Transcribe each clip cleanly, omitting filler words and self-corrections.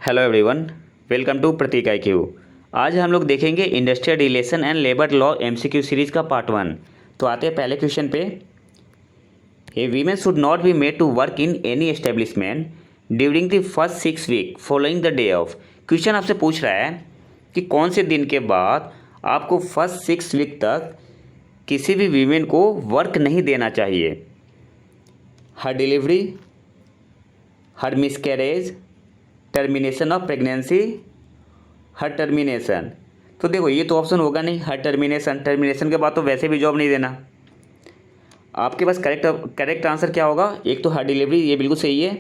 Hello everyone, welcome to Prateek IQ। आज हम लोग देखेंगे industrial relation and labour law MCQ series का पार्ट 1। तो आते हैं पहले क्वेश्चन पे। A women should not be made to work in any establishment during the first 6 week following the day off. Question आपसे पूछ रहा है कि कौन से दिन के बाद आपको फर्स्ट 6 वीक तक किसी भी वीमेन को वर्क नहीं देना चाहिए। हर डिलीवरी, हर मिसकैरेज, टर्मिनेशन ऑफ प्रेगनेंसी, हर टर्मिनेशन। तो देखो ये तो ऑप्शन होगा नहीं, हर टर्मिनेशन के बाद तो वैसे भी जॉब नहीं देना। आपके पास करेक्ट आंसर क्या होगा? एक तो हर डिलीवरी, ये बिल्कुल सही है।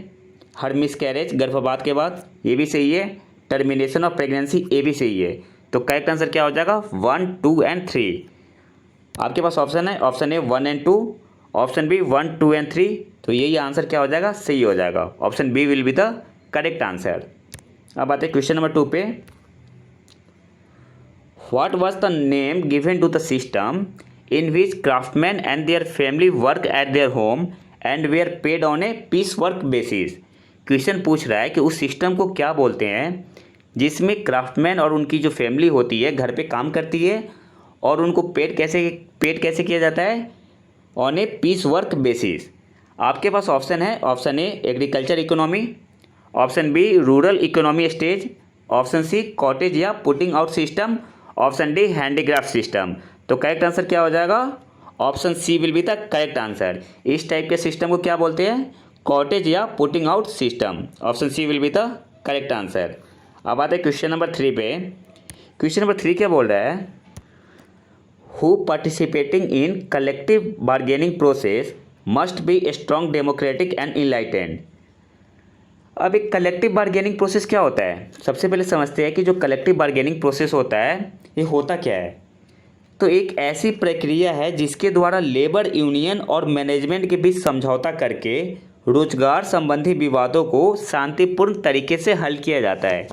हर मिसकैरेज, गर्भपात के बाद, ये भी सही है। टर्मिनेशन ऑफ प्रेगनेंसी, ये भी सही है। तो करेक्ट आंसर क्या हो जाएगा? 1, 2 एंड 3। आपके पास ऑप्शन है, option A 1 and 2, option B 1, 2 and 3। तो यही आंसर क्या हो जाएगा? सही हो जाएगा। Option B will be the correct answer. अब आते हैं क्वेश्चन नंबर 2 पे। What was the name given to the system in which craftsman and their family work at their home and were paid on a piece work basis. Question पूछ रहा है कि उस system को क्या बोलते हैं जिसमें क्राफ्टमैन और उनकी जो फैमिली होती है घर पे काम करती है और उनको पेड कैसे किया जाता है? On a piece work basis. आपके पास ऑप्शन है, option A agriculture economy, option B rural economy stage, option C cottage या putting out system, option D handicraft system. तो करेक्ट आंसर क्या हो जाएगा? Option C will be the correct answer. इस type के सिस्टम को क्या बोलते हैं? कॉटेज या putting out system. Option C will be the correct answer. अब आते हैं क्वेश्चन नंबर 3 पे। क्वेश्चन नंबर 3 क्या बोल रहा है? Who participating in collective bargaining process must be strong democratic and enlightened. अब एक कलेक्टिव बार्गेनिंग प्रोसेस क्या होता है? सबसे पहले समझते हैं कि जो कलेक्टिव बार्गेनिंग प्रोसेस होता है ये होता क्या है। तो एक ऐसी प्रक्रिया है जिसके द्वारा लेबर यूनियन और मैनेजमेंट के बीच समझौता करके रोजगार संबंधी विवादों को शांतिपूर्ण तरीके से हल किया जाता है।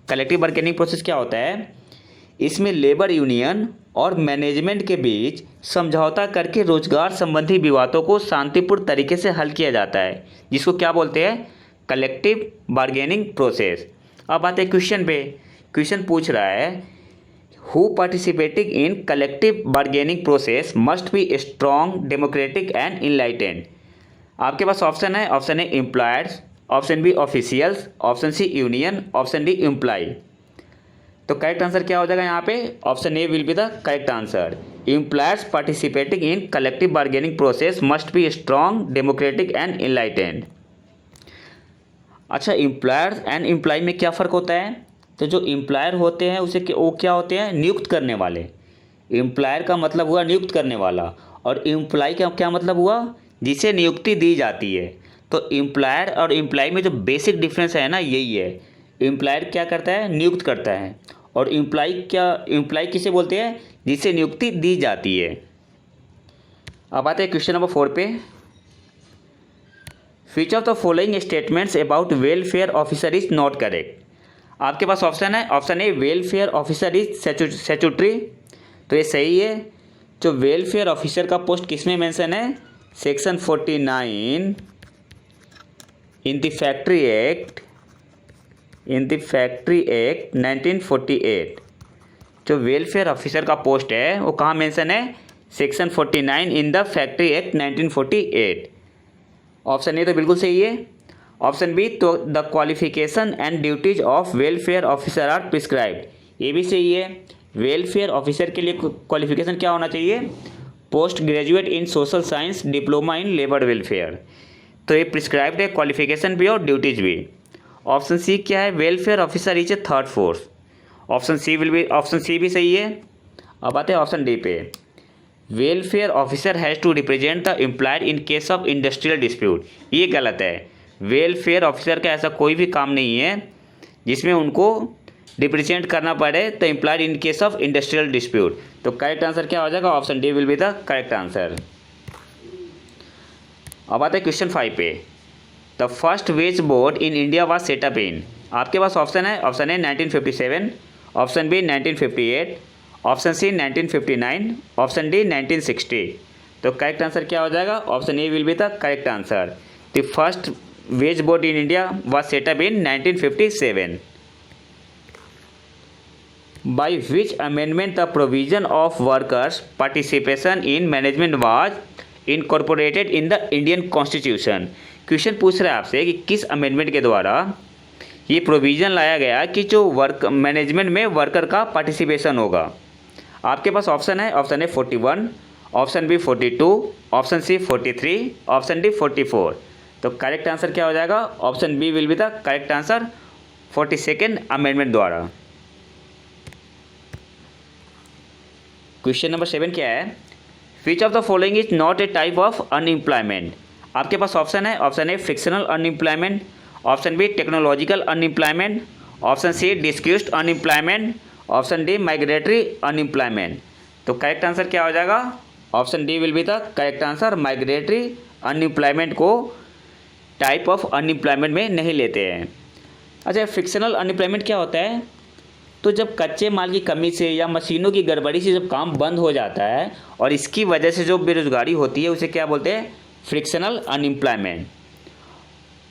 कलेक्टिव बार्गेनिंग प्रोसेस क्या होता है? इसमें लेबर यूनियन और मैनेजमेंट के बीच समझौता करके रोजगार संबंधी विवादों को शांतिपूर्ण तरीके से हल किया जाता है, जिसको क्या बोलते हैं? Collective bargaining process. अब आते हैं क्वेश्चन पे। क्वेश्चन पूछ रहा है who participating in collective bargaining process must be strong democratic and enlightened. आपके पास ऑप्शन है, option A employers, option B officials, option C union, option D employ. तो करेक्ट आंसर क्या हो जाएगा यहाँ पे? Option A will be the correct answer. Employers participating in collective bargaining process must be strong democratic and enlightened. अच्छा, employer and employ में क्या फ़र्क होता है? तो जो एम्प्लॉयर होते हैं उसे वो क्या होते हैं? नियुक्त करने वाले। एम्प्लॉयर का मतलब हुआ नियुक्त करने वाला, और एम्प्लॉय का क्या मतलब हुआ? जिसे नियुक्ति दी जाती है। तो एम्प्लॉयर और एम्प्लॉय में जो बेसिक डिफरेंस है ना, यही है। एम्प्लॉयर क्या करता है? नियुक्त करता है। और एम्प्लॉय किसे बोलते हैं? जिसे नियुक्ति दी जाती है। अब आते हैं क्वेश्चन नंबर 4 पे। Which of the following statements about welfare officer is not correct? आपके पास ऑप्शन है, option A welfare officer is statutory. तो ये सही है। जो वेलफेयर ऑफिसर का पोस्ट किसमें मेंशन है? Section 49 in the factory act 1948। जो वेलफेयर ऑफिसर का पोस्ट है वो कहाँ मेंशन है? Section 49 in the factory act 1948। Option A तो बिल्कुल सही है। ऑप्शन बी तो the qualification and duties of welfare officer are prescribed, ये भी सही है। वेलफेयर ऑफिसर के लिए क्वालिफिकेशन क्या होना चाहिए? Post graduate in social science, diploma in labour welfare. तो ये प्रिस्क्राइब्ड है, क्वालिफिकेशन भी और ड्यूटीज भी। ऑप्शन सी क्या है? Welfare officer is a third force. Option C भी सही है। अब आते हैं ऑप्शन डी पे। Welfare officer has to represent the employer in case of industrial dispute, ये गलत है। वेलफेयर ऑफिसर का ऐसा कोई भी काम नहीं है जिसमें उनको रिप्रेजेंट करना पड़े the employer in case of industrial dispute. तो करेक्ट आंसर क्या हो जाएगा? Option D will be the correct answer. अब आते हैं क्वेश्चन 5 पे। The first wage board in India was set up in. आपके पास ऑप्शन है, option A 1957, option B 1958, option C 1959, option D 1960। तो करेक्ट आंसर क्या हो जाएगा? Option A will be the correct answer. The first wage board in India was set up in 1957। by which amendment the provision of workers' participation in management was incorporated in the Indian Constitution। Question पूछ रहा है आपसे कि किस amendment के द्वारा ये provision लाया गया कि जो वर्क मैनेजमेंट में वर्कर का पार्टिसिपेशन होगा। आपके पास ऑप्शन है, option A 41, option B 42, option C 43, option D 44। तो करेक्ट आंसर क्या हो जाएगा? Option B will be the correct answer, 42nd amendment द्वारा। क्वेश्चन नंबर 7 क्या है? Which of the following is not a type of unemployment. आपके पास option है, option A frictional unemployment, option B technological unemployment, option C discussed unemployment, option D migratory unemployment. तो correct answer क्या हो जाएगा? Option D will be the correct answer. Migratory unemployment को type of unemployment में नहीं लेते हैं। अच्छा, फ्रिक्शनल अनएम्प्लॉयमेंट क्या होता है? तो जब कच्चे माल की कमी से या मशीनों की गड़बड़ी से जब काम बंद हो जाता है और इसकी वजह से जो बेरोजगारी होती है उसे क्या बोलते हैं? Frictional unemployment.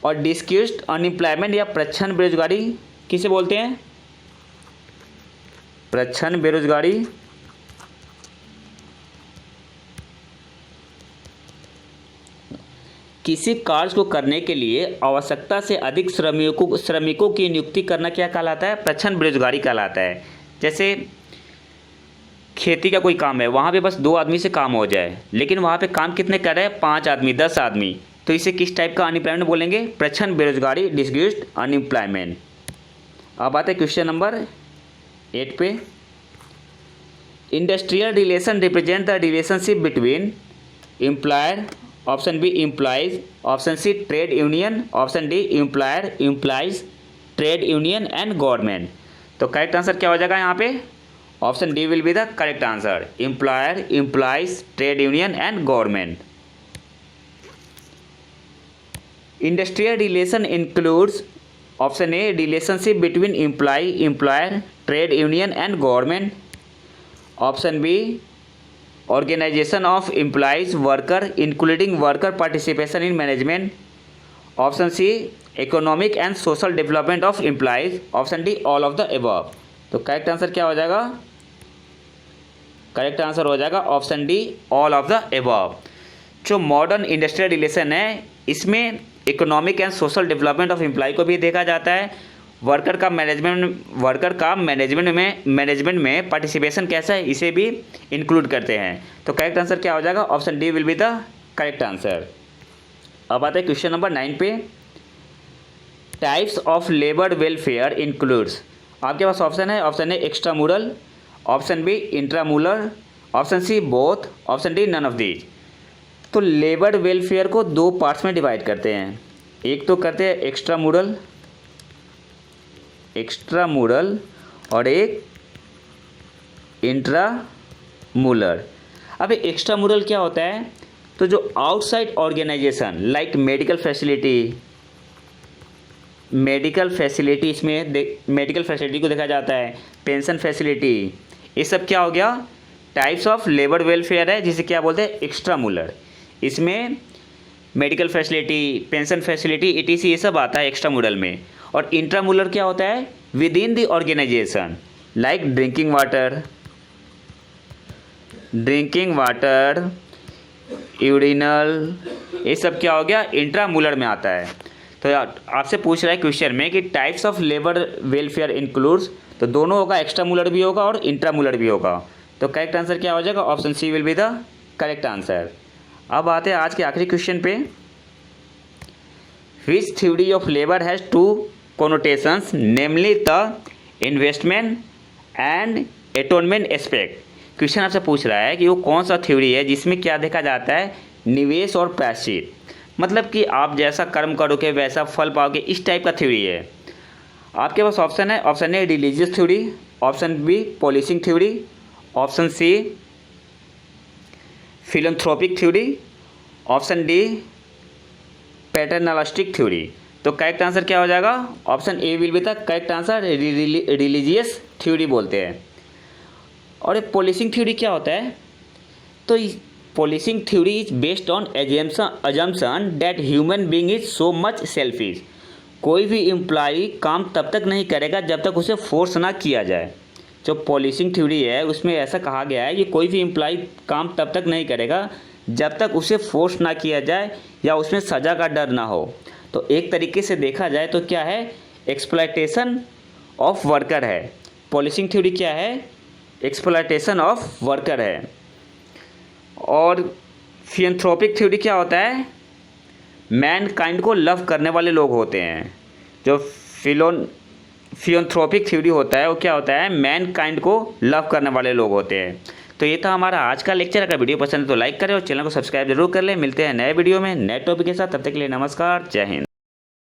और डिस्क्यूस्ड अनएम्प्लॉयमेंट या प्रच्छन्न बेरोजगारी किसे बोलते हैं? प्रच्छन्न बेरोजगारी किसी कार्य को करने के लिए आवश्यकता से अधिक श्रमिकों की नियुक्ति करना क्या कहलाता है? प्रच्छन्न बेरोजगारी कहलाता है। जैसे खेती का कोई काम है, वहाँ पे बस 2 आदमी से काम हो जाए, लेकिन वहाँ पे काम कितने कर रहे हैं? 5 आदमी, 10 आदमी। तो इसे किस टाइप का अनएम्प्लॉयमेंट बोलेंगे? प्रच्छन्न बेरोजगारी, डिस्क्यूस्ड अनएम्प्लॉयमेंट। अब आते हैं क्वेश्चन नंबर 8 पे। Industrial relation represent the relationship between employer, option B employees, option C trade union, option D employer employees, trade union and government. तो करेक्ट आंसर क्या हो जाएगा यहाँ पे? Option D will be the correct answer, employer employees, trade union and government. Industrial relation includes option A relationship between employ, employer, trade union and government, option B organisation of employees worker including worker participation in management, option C economic and social development of employees, option D all of the above. तो correct answer क्या हो जाएगा? Correct answer हो जाएगा option D all of the above. जो modern industrial relation है इसमें economic and social development of employ को भी देखा जाता है। वर्कर का मैनेजमेंट में पार्टिसिपेशन कैसा है इसे भी इंक्लूड करते हैं। तो करेक्ट आंसर क्या हो जाएगा? Option D will be the correct answer. अब आते हैं क्वेश्चन नंबर 9 पे। Types of labour welfare includes. आपके पास ऑप्शन है, option A extra mural, option B intramural, option C both, option D none of these. तो लेबर वेलफेयर को 2 parts में डिवाइड करते हैं। एक तो करते हैं एक्स्ट्रा मूरल और एक इंट्रामूरल। अब एक्स्ट्रा मूरल क्या होता है? तो जो outside organisation like medical facility इसमें मेडिकल फैसिलिटी को देखा जाता है, पेंशन फैसिलिटी, ये सब क्या हो गया? टाइप्स ऑफ लेबर वेलफेयर है जिसे क्या बोलते हैं? Extra mural. इसमें medical facility, pension facility, ETC ये सब आता है एक्स्ट्रा मूरल में। और इंट्रामूरल क्या होता है? Within the organisation like drinking water, urinal, ये सब क्या हो गया? इंट्रामूरल में आता है। तो आपसे पूछ रहा है क्वेश्चन में कि types of labour welfare includes, तो दोनों होगा, एक्स्ट्रा मूलर भी होगा और इंट्रामूलर भी होगा। तो करेक्ट आंसर क्या हो जाएगा? Option C will be the correct answer. अब आते हैं आज के आखिरी क्वेश्चन पे। Which theory of labour has 2 connotations, namely the investment and atonement aspect. Question आपसे पूछ रहा है कि वो कौन सा थ्योरी है जिसमें क्या देखा जाता है? निवेश और प्रायश्चित, मतलब कि आप जैसा कर्म करोगे वैसा फल पाओगे, इस टाइप का थ्योरी है। आपके पास ऑप्शन है, option A religious theory, option B policing theory, option C philanthropic theory, option D paternalistic theory. तो करेक्ट आंसर क्या हो जाएगा? Option A will be the correct answer, religious theory बोलते हैं। और ये पॉलिसिंग थ्योरी क्या होता है? तो policing theory is based on assumption that human being is so much selfish. कोई भी एम्प्लॉई काम तब तक नहीं करेगा जब तक उसे फोर्स ना किया जाए। जो पॉलिसिंग थ्योरी है उसमें ऐसा कहा गया है कि कोई भी एम्प्लॉय काम तब तक नहीं करेगा जब तक उसे फोर्स ना किया जाए या उसमें सज़ा का डर ना हो। तो एक तरीके से देखा जाए तो क्या है, एक्सप्लॉयटेशन ऑफ वर्कर है। पॉलिसिंग थ्योरी क्या है, एक्सप्लॉयटेशन ऑफ वर्कर है। और फिलैंथ्रोपिक थ्योरी क्या होता है, मैन काइंड को लव करने वाले लोग होते हैं। जो फिलैंथ्रोपिक थ्योरी होता है वो क्या होता है, मैन काइंड को लव करने वाले लोग होते हैं। तो ये था हमारा आज का लेक्चर। अगर वीडियो पसंद है तो लाइक करें और चैनल को सब्सक्राइब जरूर कर लें। मिलते हैं नए वीडियो में नए टॉपिक के साथ, तब तक के लिए नमस्कार, जय हिंद।